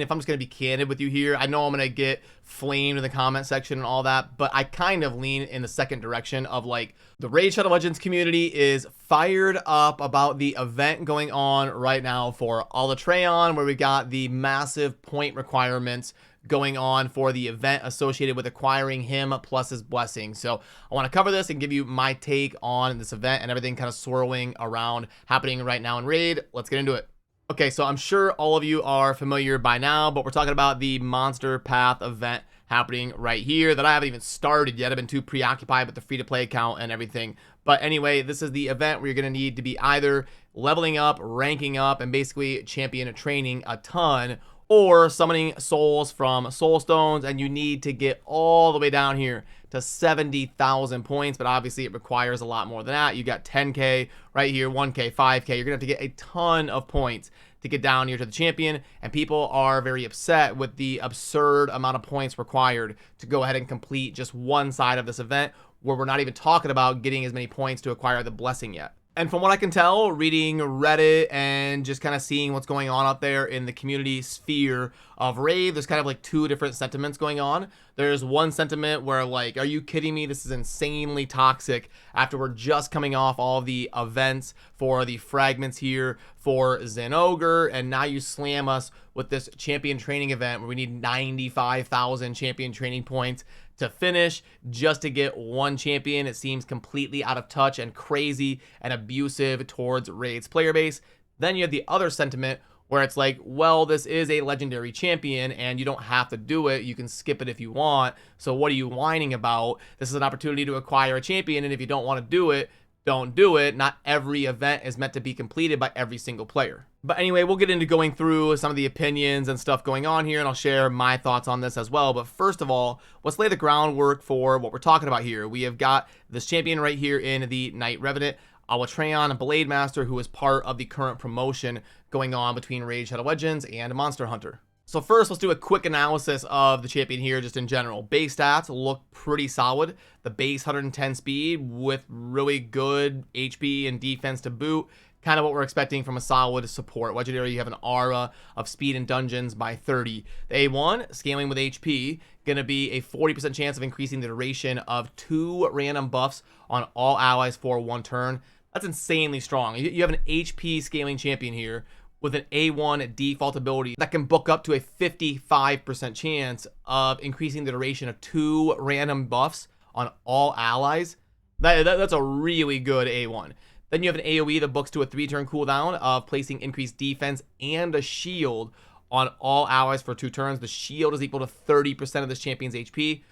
If I'm just going to be candid with you here, I know I'm going to get flamed in the comment section and all that, but I kind of lean in the second direction of like the Raid Shadow Legends community is fired up about the event going on right now for Alatreon, where we got the massive point requirements going on for the event associated with acquiring him plus his blessing. So I want to cover this and give you my take on this event and everything kind of swirling around happening right now in Raid. Let's get into it. Okay, so I'm sure all of you are familiar by now, but we're talking about the Monster Path event happening right here that I haven't even started yet. I've been too preoccupied with the free-to-play account and everything. But anyway, this is the event where you're going to need to be either leveling up, ranking up, and basically champion training a ton, or summoning souls from soul stones, and you need to get all the way down here to 70,000 points, but obviously it requires a lot more than that. You got 10k right here, 1k, 5k. You're gonna have to get a ton of points to get down here to the champion, and people are very upset with the absurd amount of points required to go ahead and complete just one side of this event, where we're not even talking about getting as many points to acquire the blessing yet. And from what I can tell, reading Reddit and just kind of seeing what's going on out there in the community sphere of Raid, there's kind of like two different sentiments going on. There's one sentiment where like, are you kidding me? This is insanely toxic after we're just coming off all the events for the fragments here for Zinogre, and now you slam us with this champion training event where we need 95,000 champion training points to finish just to get one champion. It seems completely out of touch and crazy and abusive towards Raid's player base. Then you have the other sentiment where it's like, well, this is a legendary champion and you don't have to do it. You can skip it if you want. So what are you whining about? This is an opportunity to acquire a champion, and if you don't want to do it, don't do it. Not every event is meant to be completed by every single player. But anyway, we'll get into going through some of the opinions and stuff going on here, and I'll share my thoughts on this as well. But first of all, let's lay the groundwork for what we're talking about here. We have got this champion right here in the Knight Revenant, Alatreon Blade Master, who is part of the current promotion going on between Raid Shadow Legends and Monster Hunter. So first, let's do a quick analysis of the champion here just in general. Base stats look pretty solid. The base 110 speed with really good HP and defense to boot. Kind of what we're expecting from a solid support. Legendary, you have an aura of speed in dungeons by 30. The A1, scaling with HP, gonna be a 40% chance of increasing the duration of 2 random buffs on all allies for 1 turn. That's insanely strong. You have an HP scaling champion here with an A1 default ability that can book up to a 55% chance of increasing the duration of 2 random buffs on all allies. That's a really good A1. Then you have an AoE that books to a 3-turn cooldown of placing increased defense and a shield on all allies for 2 turns. The shield is equal to 30% of this champion's HP.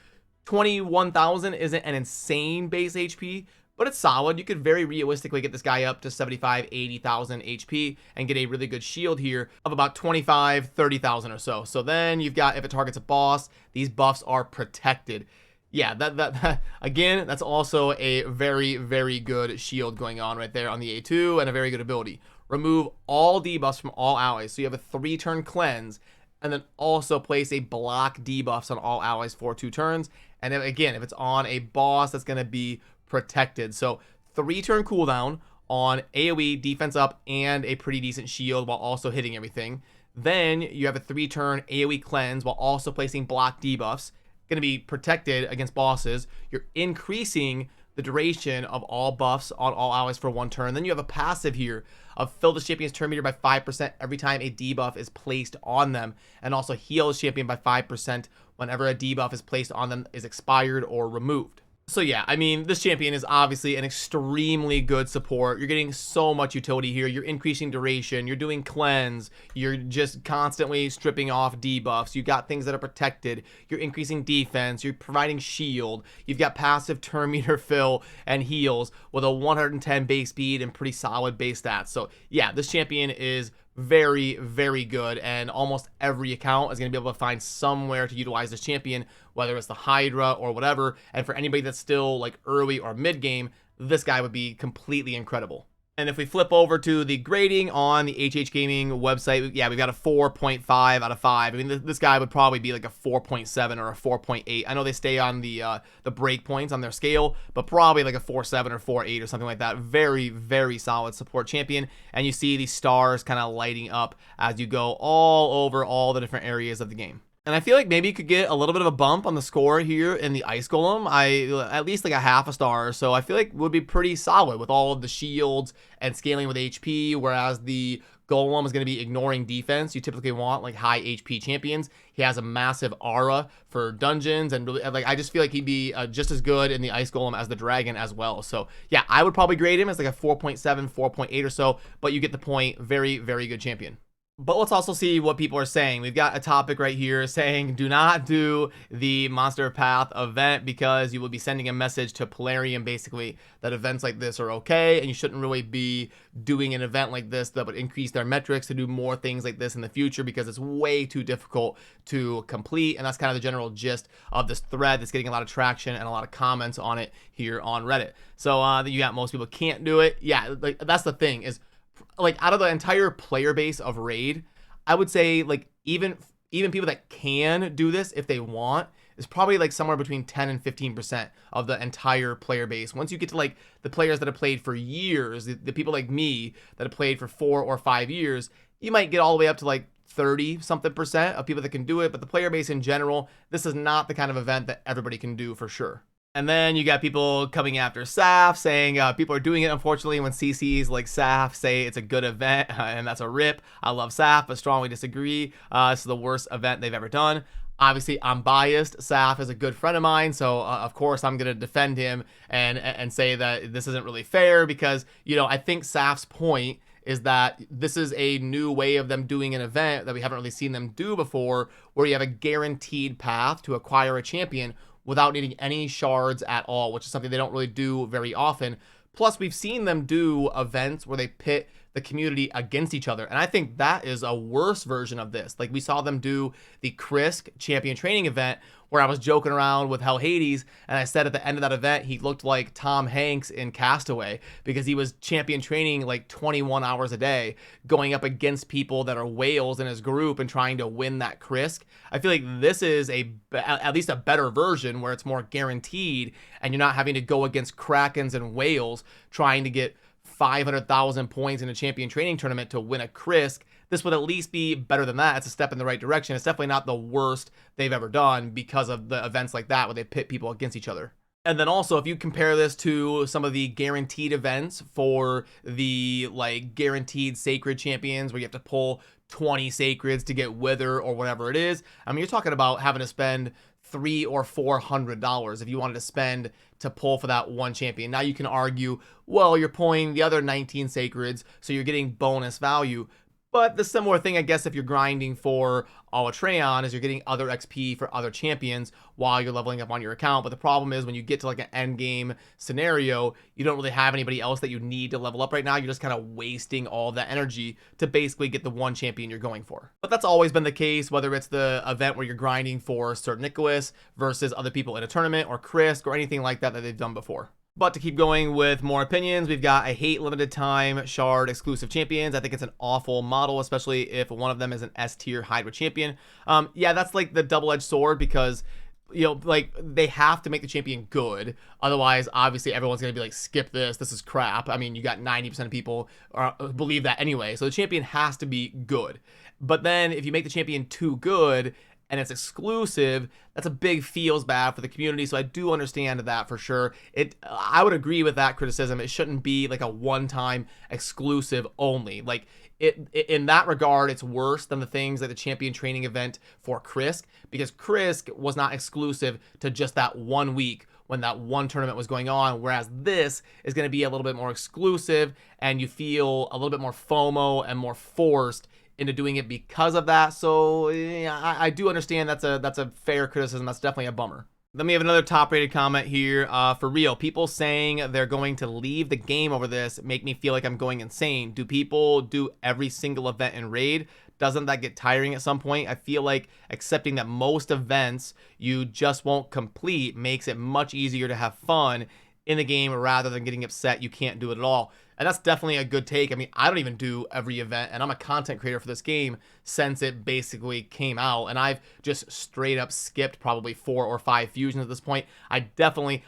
21,000 isn't an insane base HP, but it's solid. You could very realistically get this guy up to 75, 80,000 HP and get a really good shield here of about 25, 30,000 or so. So then you've got, if it targets a boss, these buffs are protected. Yeah, that again, that's also a very, very good shield going on right there on the A2, and a very good ability. Remove all debuffs from all allies. So you have a 3-turn cleanse, and then also place a block debuffs on all allies for 2 turns. And then again, if it's on a boss, that's going to be protected. So 3-turn cooldown on AoE, defense up, and a pretty decent shield while also hitting everything. Then you have a 3-turn AoE cleanse while also placing block debuffs. Going to be protected against bosses. You're increasing the duration of all buffs on all allies for 1 turn. Then you have a passive here of fill the champion's turn meter by 5% every time a debuff is placed on them, and also heal the champion by 5% whenever a debuff is placed on them is expired or removed. So yeah, I mean, this champion is obviously an extremely good support. You're getting so much utility here. You're increasing duration. You're doing cleanse. You're just constantly stripping off debuffs. You've got things that are protected. You're increasing defense. You're providing shield. You've got passive turn meter fill and heals with a 110 base speed and pretty solid base stats. So yeah, this champion is very, very good, and almost every account is going to be able to find somewhere to utilize this champion, whether it's the Hydra or whatever. And for anybody that's still like early or mid game, this guy would be completely incredible. And if we flip over to the grading on the HH Gaming website, yeah, we've got a 4.5 out of 5. I mean, this guy would probably be like a 4.7 or a 4.8. I know they stay on the break points on their scale, but probably like a 4.7 or 4.8 or something like that. Very, very solid support champion. And you see these stars kind of lighting up as you go all over all the different areas of the game. And I feel like maybe you could get a little bit of a bump on the score here in the Ice Golem. At least like a half a star. So I feel like would be pretty solid with all of the shields and scaling with HP. Whereas the Golem is going to be ignoring defense. You typically want like high HP champions. He has a massive aura for dungeons. And really, like, I just feel like he'd be just as good in the Ice Golem as the Dragon as well. So yeah, I would probably grade him as like a 4.7, 4.8 or so. But you get the point. Very, very good champion. But let's also see what people are saying. We've got a topic right here saying, do not do the Monster Path event because you will be sending a message to Plarium basically that events like this are okay and you shouldn't really be doing an event like this that would increase their metrics to do more things like this in the future because it's way too difficult to complete. And that's kind of the general gist of this thread that's getting a lot of traction and a lot of comments on it here on Reddit. So you got most people can't do it. Yeah, like that's the thing is, like out of the entire player base of Raid, I would say like even people that can do this if they want is probably like somewhere between 10 and 15% of the entire player base. Once you get to like the players that have played for years, the people like me that have played for 4 or 5 years, you might get all the way up to like 30 something percent of people that can do it. But the player base in general, this is not the kind of event that everybody can do for sure. And then you got people coming after Saf saying people are doing it, unfortunately, when CCs like Saf say it's a good event, and that's a rip. I love Saf, but strongly disagree. This is the worst event they've ever done. Obviously, I'm biased. Saf is a good friend of mine, so of course I'm going to defend him and say that this isn't really fair because, you know, I think Saf's point is that this is a new way of them doing an event that we haven't really seen them do before, where you have a guaranteed path to acquire a champion without needing any shards at all, which is something they don't really do very often. Plus, we've seen them do events where they pit the community against each other. And I think that is a worse version of this. Like we saw them do the Krisk champion training event where I was joking around with Hell Hades. And I said at the end of that event, he looked like Tom Hanks in Castaway because he was champion training like 21 hours a day, going up against people that are whales in his group and trying to win that Krisk. I feel like this is at least a better version where it's more guaranteed and you're not having to go against Krakens and whales trying to get 500,000 points in a champion training tournament to win a Krisk. This would at least be better than that. It's a step in the right direction. It's definitely not the worst they've ever done because of the events like that where they pit people against each other. And then also, if you compare this to some of the guaranteed events for the like guaranteed sacred champions where you have to pull 20 sacreds to get Wither or whatever it is, I mean, you're talking about having to spend $300 or $400 if you wanted to spend to pull for that one champion. Now you can argue, well, you're pulling the other 19 sacreds, so you're getting bonus value. But the similar thing, I guess, if you're grinding for Alatreon is you're getting other XP for other champions while you're leveling up on your account. But the problem is when you get to like an end game scenario, you don't really have anybody else that you need to level up right now. You're just kind of wasting all that energy to basically get the one champion you're going for. But that's always been the case, whether it's the event where you're grinding for Sir Nicholas versus other people in a tournament or Krisk or anything like that they've done before. But to keep going with more opinions, we've got I hate limited time shard exclusive champions. I think it's an awful model, especially if one of them is an S tier Hydra champion. Yeah, that's like the double-edged sword because, you know, like they have to make the champion good. Otherwise, obviously, everyone's going to be like, skip this. This is crap. I mean, you got 90% of people believe that anyway. So the champion has to be good. But then if you make the champion too good and it's exclusive, that's a big feels bad for the community. So I do understand that for sure. I would agree with that criticism. It shouldn't be like a one-time exclusive only. Like in that regard, it's worse than the things like the champion training event for Krisk, because Krisk was not exclusive to just that 1 week when that one tournament was going on, whereas this is going to be a little bit more exclusive and you feel a little bit more FOMO and more forced into doing it because of that. So yeah, I do understand that's a fair criticism. That's definitely a bummer. Then we have another top rated comment here. For real, people saying they're going to leave the game over this make me feel like I'm going insane. Do people do every single event in Raid? Doesn't that get tiring at some point? I feel like accepting that most events you just won't complete makes it much easier to have fun in the game rather than getting upset you can't do it at all. And that's definitely a good take. I mean, I don't even do every event, and I'm a content creator for this game since it basically came out, and I've just straight up skipped probably 4 or 5 fusions at this point. I haven't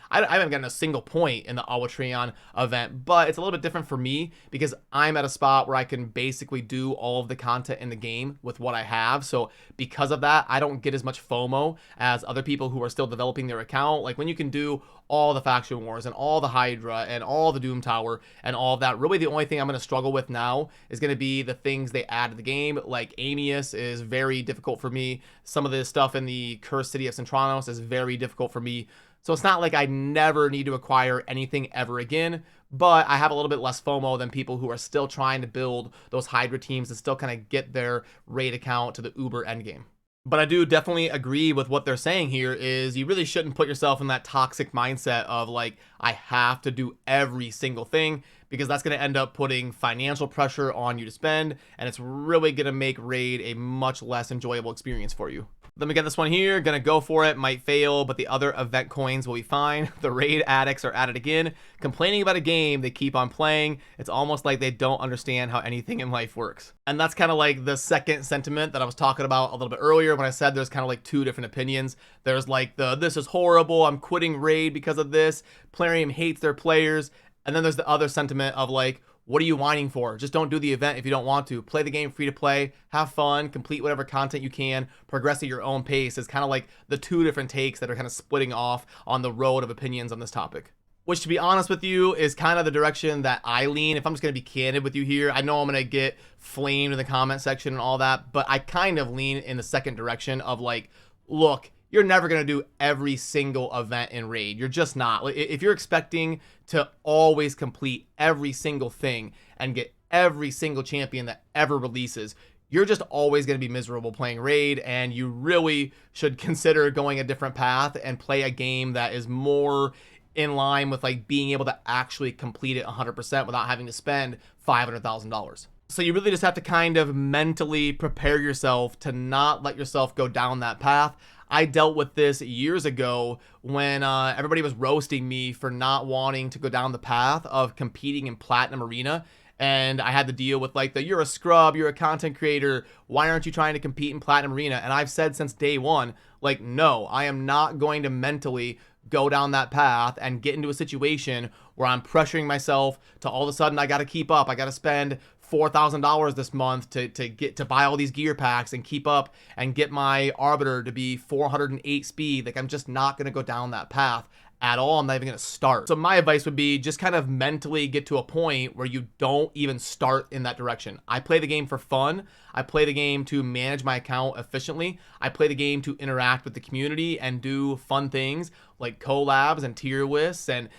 gotten a single point in the Awatrion event, but it's a little bit different for me because I'm at a spot where I can basically do all of the content in the game with what I have. So because of that, I don't get as much FOMO as other people who are still developing their account. Like when you can do all the faction wars and all the Hydra and all the Doom Tower and all of that, really the only thing I'm going to struggle with now is going to be the things they add to the game. Like Amius is very difficult for me. Some of the stuff in the Cursed City of Centranos is very difficult for me. So it's not like I never need to acquire anything ever again, but I have a little bit less FOMO than people who are still trying to build those Hydra teams and still kind of get their raid account to the uber endgame. But I do definitely agree with what they're saying here is you really shouldn't put yourself in that toxic mindset of like, I have to do every single thing, because that's going to end up putting financial pressure on you to spend, and it's really going to make raid a much less enjoyable experience for you. Let me get this one here. Gonna go for it. Might fail, but the other event coins will be fine. The raid addicts are at it again, complaining about a game they keep on playing. It's almost like they don't understand how anything in life works. And that's kind of like the second sentiment that I was talking about a little bit earlier when I said there's kind of like 2 different opinions. There's like this is horrible, I'm quitting raid because of this. Plarium hates their players. And then there's the other sentiment of like, what are you whining for? Just don't do the event if you don't want to. Play the game free to play, have fun, complete whatever content you can, progress at your own pace. Is kind of like the 2 different takes that are kind of splitting off on the road of opinions on this topic. Which, to be honest with you, is kind of the direction that I lean. If I'm just going to be candid with you here, I know I'm going to get flamed in the comment section and all that, but I kind of lean in the second direction of like, look, you're never going to do every single event in raid. You're just not. If you're expecting to always complete every single thing and get every single champion that ever releases, you're just always going to be miserable playing raid, and you really should consider going a different path and play a game that is more in line with like being able to actually complete it 100% without having to spend $500,000. So you really just have to kind of mentally prepare yourself to not let yourself go down that path. I dealt with this years ago when everybody was roasting me for not wanting to go down the path of competing in Platinum Arena. And I had to deal with like you're a scrub, you're a content creator, why aren't you trying to compete in Platinum Arena? And I've said since day one, like, no, I am not going to mentally go down that path and get into a situation where I'm pressuring myself to all of a sudden I got to keep up. I got to spend $4,000 this month to buy all these gear packs and keep up and get my Arbiter to be 408 speed. Like, I'm just not going to go down that path at all. I'm not even going to start. So my advice would be just kind of mentally get to a point where you don't even start in that direction. I play the game for fun. I play the game to manage my account efficiently. I play the game to interact with the community and do fun things like collabs and tier lists and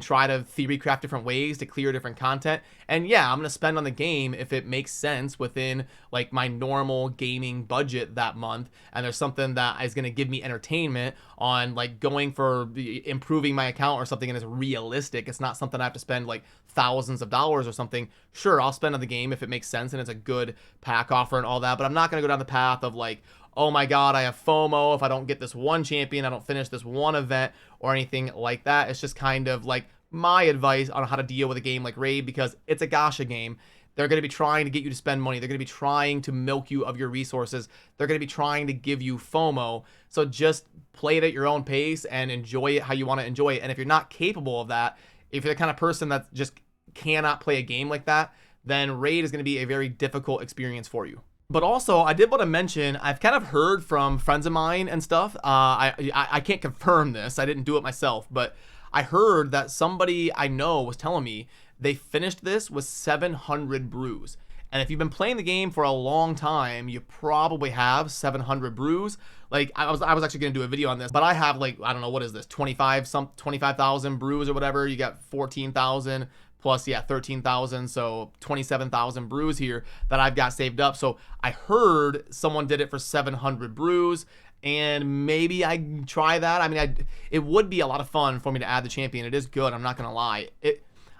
try to theory craft different ways to clear different content. And yeah, I'm going to spend on the game if it makes sense within like my normal gaming budget that month. And there's something that is going to give me entertainment on like going for improving my account or something, and it's realistic. It's not something I have to spend like thousands of dollars or something. Sure, I'll spend on the game if it makes sense and it's a good pack offer and all that, but I'm not going to go down the path of like, oh my god, I have FOMO if I don't get this one champion, I don't finish this one event or anything like that. It's just kind of like my advice on how to deal with a game like Raid, because it's a gacha game. They're going to be trying to get you to spend money. They're going to be trying to milk you of your resources. They're going to be trying to give you FOMO. So just play it at your own pace and enjoy it how you want to enjoy it. And if you're not capable of that, if you're the kind of person that just cannot play a game like that, then Raid is going to be a very difficult experience for you. But also, I did want to mention, I've kind of heard from friends of mine and stuff. I can't confirm this. I didn't do it myself, but I heard that somebody I know was telling me they finished this with 700 brews. And if you've been playing the game for a long time, you probably have 700 brews. Like I was actually going to do a video on this, but I have like, I don't know, what is this? 25,000 brews or whatever. You got 14,000 plus, yeah, 13,000. So 27,000 brews here that I've got saved up. So I heard someone did it for 700 brews, and maybe I try that. I mean, it would be a lot of fun for me to add the champion. It is good. I'm not going to lie.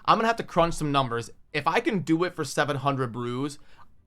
I'm going to have to crunch some numbers. If I can do it for 700 brews,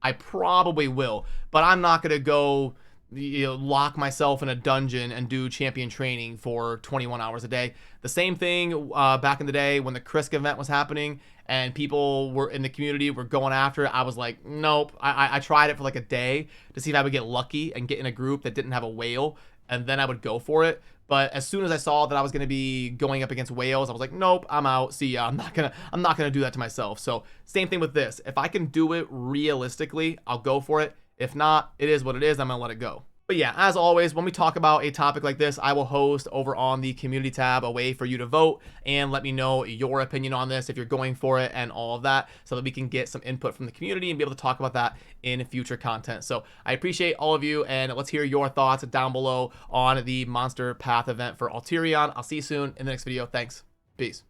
I probably will, but I'm not going to go lock myself in a dungeon and do champion training for 21 hours a day. The same thing back in the day when the Krisk event was happening and people were in the community were going after it. I was like, nope. I tried it for like a day to see if I would get lucky and get in a group that didn't have a whale, and then I would go for it. But as soon as I saw that I was going to be going up against whales, I was like, nope, I'm out. See ya. I'm not gonna do that to myself. So same thing with this. If I can do it realistically, I'll go for it. If not, it is what it is. I'm gonna let it go. But yeah, as always, when we talk about a topic like this, I will host over on the community tab a way for you to vote and let me know your opinion on this, if you're going for it and all of that, so that we can get some input from the community and be able to talk about that in future content. So I appreciate all of you, and let's hear your thoughts down below on the Monster Path event for Alterion. I'll see you soon in the next video. Thanks. Peace.